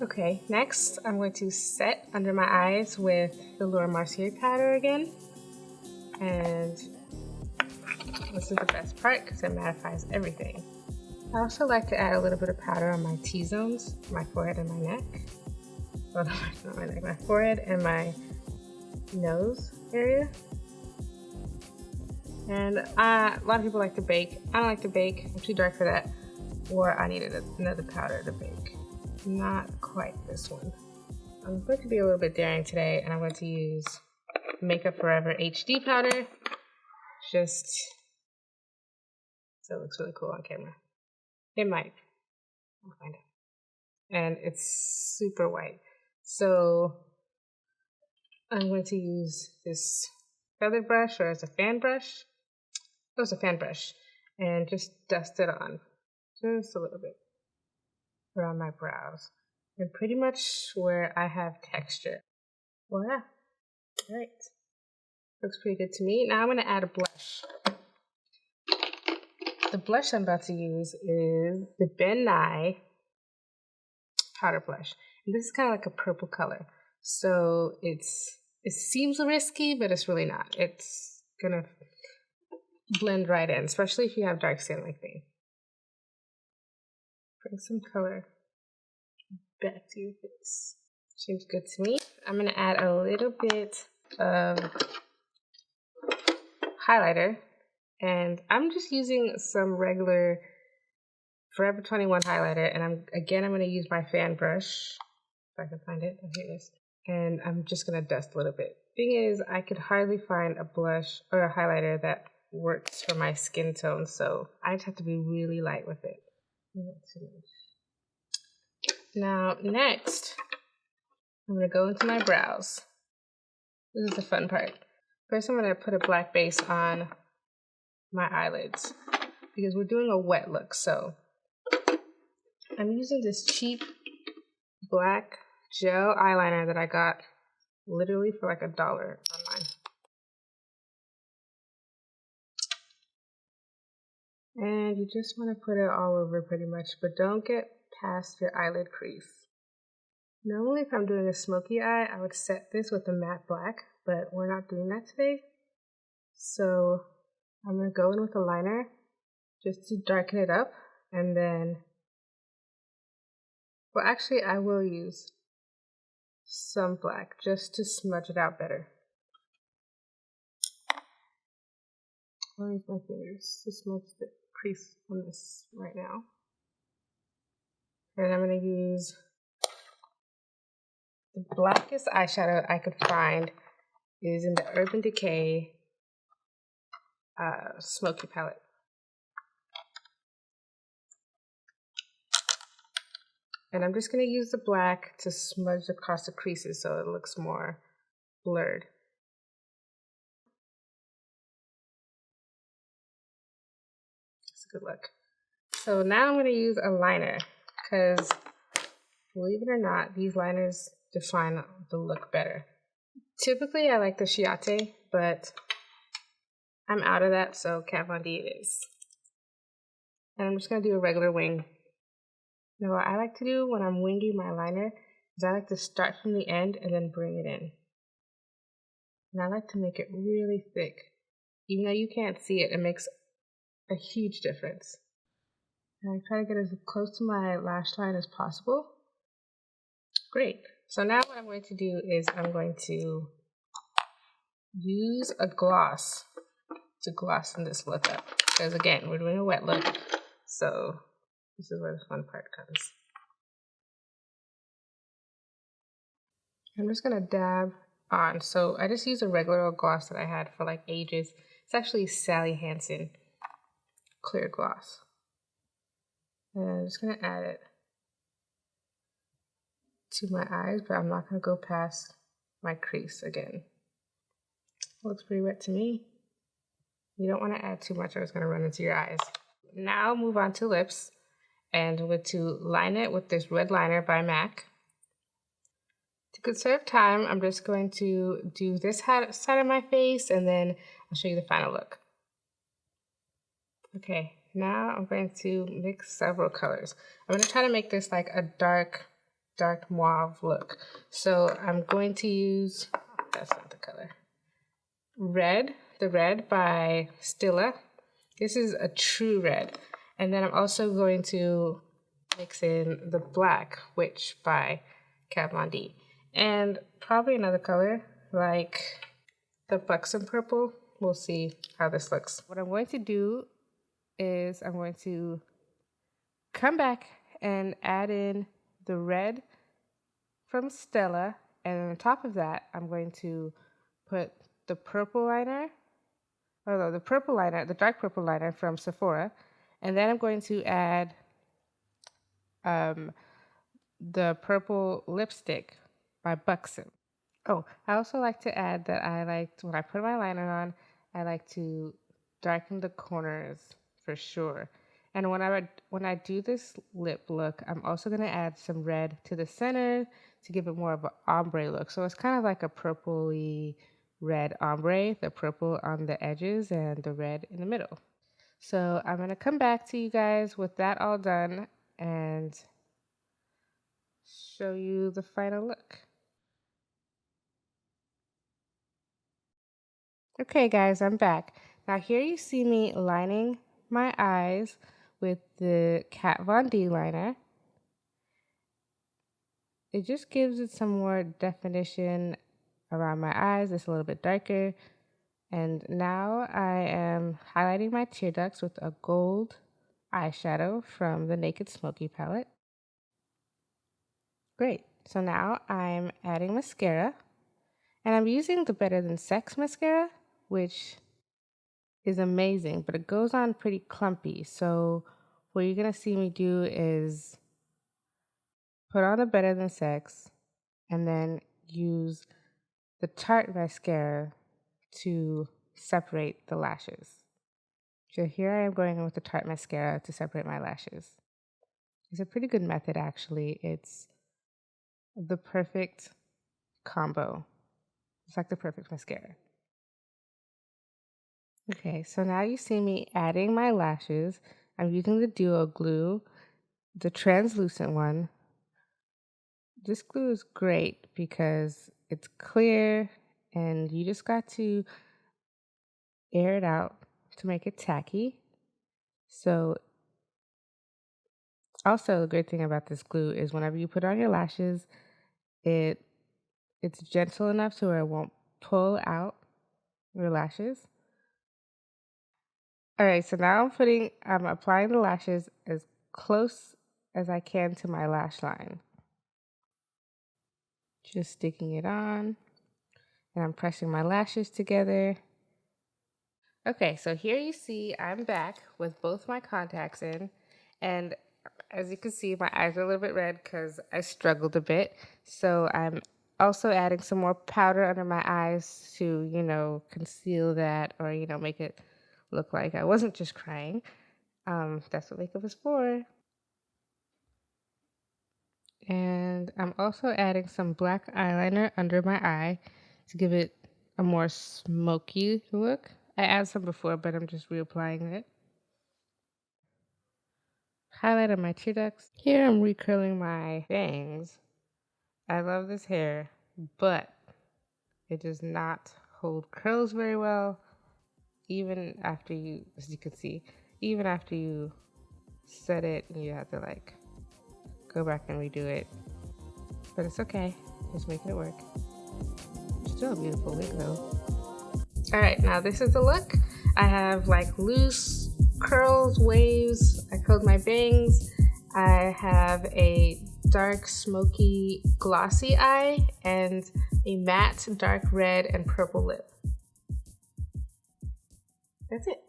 Okay, next I'm going to set under my eyes with the Laura Mercier powder again. And this is the best part because it mattifies everything. I also like to add a little bit of powder on my T-zones, my forehead and my neck. Well, not my neck, my forehead and my nose area. And a lot of people like to bake. I don't like to bake. I'm too dark for that. Or I needed another powder to bake. Not quite this one. I'm going to be a little bit daring today, and I'm going to use Makeup Forever HD powder. Just so it looks really cool on camera. It might. I'll find out. And it's super white. So I'm going to use this feather brush, or as a fan brush. Oh, it's a fan brush. And just dust it on. Just a little bit. Around my brows. And pretty much where I have texture. Voila. Alright. Looks pretty good to me. Now I'm going to add a blush. The blush I'm about to use is the Ben Nye powder blush. And this is kind of like a purple color. So it seems risky, but it's really not. It's going to blend right in, especially if you have dark skin like me. Bring some color back to your face. Seems good to me. I'm going to add a little bit of highlighter. And I'm just using some regular Forever 21 highlighter. And I'm going to use my fan brush. If I can find it. Oh, here it is. And I'm just going to dust a little bit. Thing is, I could hardly find a blush or a highlighter that works for my skin tone. So I just have to be really light with it. Not too much. Now, next, I'm going to go into my brows. This is the fun part. First, I'm going to put a black base on my eyelids because we're doing a wet look. So I'm using this cheap black gel eyeliner that I got literally for like $1 online. And you just want to put it all over pretty much, but don't get past your eyelid crease. Normally if I'm doing a smoky eye, I would set this with a matte black, but we're not doing that today. So I'm going to go in with a liner just to darken it up, and then, well actually I will use some black just to smudge it out better. I'll use my fingers to smudge the crease on this right now. And I'm going to use the blackest eyeshadow I could find is in the Urban Decay Smoky palette. And I'm just going to use the black to smudge across the creases so it looks more blurred. That's a good look. So now I'm going to use a liner because, believe it or not, these liners define the look better. Typically I like the Chiate, but I'm out of that, so Kat Von D it is. And I'm just going to do a regular wing. Now what I like to do when I'm winging my liner is I like to start from the end and then bring it in. And I like to make it really thick. Even though you can't see it, it makes a huge difference. And I try to get as close to my lash line as possible. Great. So now what I'm going to do is I'm going to use a gloss to gloss this look up. Because again, we're doing a wet look. So this is where the fun part comes. I'm just going to dab on. So I just used a regular old gloss that I had for like ages. It's actually Sally Hansen clear gloss. And I'm just going to add it to my eyes, but I'm not going to go past my crease again. Looks pretty wet to me. You don't want to add too much or it's going to run into your eyes. Now move on to lips, and I'm going to line it with this red liner by MAC. To conserve time, I'm just going to do this side of my face and then I'll show you the final look. Okay, now I'm going to mix several colors. I'm going to try to make this like a dark dark mauve look. So I'm going to use, that's not the color, the red by Stila. This is a true red. And then I'm also going to mix in the black Witch by Kat Von D. And probably another color like the buxom purple. We'll see how this looks. What I'm going to do is I'm going to come back and add in the red from Stella, and on top of that I'm going to put the purple liner, the dark purple liner from Sephora, and then I'm going to add the purple lipstick by Buxom. Oh, I also like to add that when I put my liner on, I like to darken the corners for sure. And when I do this lip look, I'm also going to add some red to the center to give it more of an ombre look. So it's kind of like a purpley red ombre, the purple on the edges and the red in the middle. So I'm going to come back to you guys with that all done and show you the final look. Okay guys, I'm back. Now here you see me lining my eyes with the Kat Von D liner. It just gives it some more definition around my eyes. It's a little bit darker. And now I am highlighting my tear ducts with a gold eyeshadow from the Naked Smoky palette. Great. So now I'm adding mascara. And I'm using the Better Than Sex mascara, which is amazing, but it goes on pretty clumpy. So what you're going to see me do is put on the Better Than Sex and then use the Tarte mascara to separate the lashes. So here I am going in with the Tarte mascara to separate my lashes. It's a pretty good method actually. It's the perfect combo. It's like the perfect mascara. Okay, so now you see me adding my lashes. I'm using the Duo glue, the translucent one. This glue is great because it's clear and you just got to air it out to make it tacky. So also the great thing about this glue is whenever you put on your lashes, it's gentle enough so it won't pull out your lashes. All right, so now I'm applying the lashes as close as I can to my lash line. Just sticking it on, and I'm pressing my lashes together. Okay, so here you see I'm back with both my contacts in, and as you can see, my eyes are a little bit red because I struggled a bit. So I'm also adding some more powder under my eyes to, conceal that or, make it look like I wasn't just crying. That's what makeup is for. And I'm also adding some black eyeliner under my eye to give it a more smoky look. I added some before, but I'm just reapplying it. Highlight on my tear ducts. Here I'm recurling my bangs. I love this hair, but it does not hold curls very well. Even after as you can see, even after you set it, you have to go back and redo it. But it's okay, just making it work. Still a beautiful wig though. All right, now this is the look. I have loose curls, waves. I curled my bangs. I have a dark smoky glossy eye and a matte dark red and purple lip. That's it.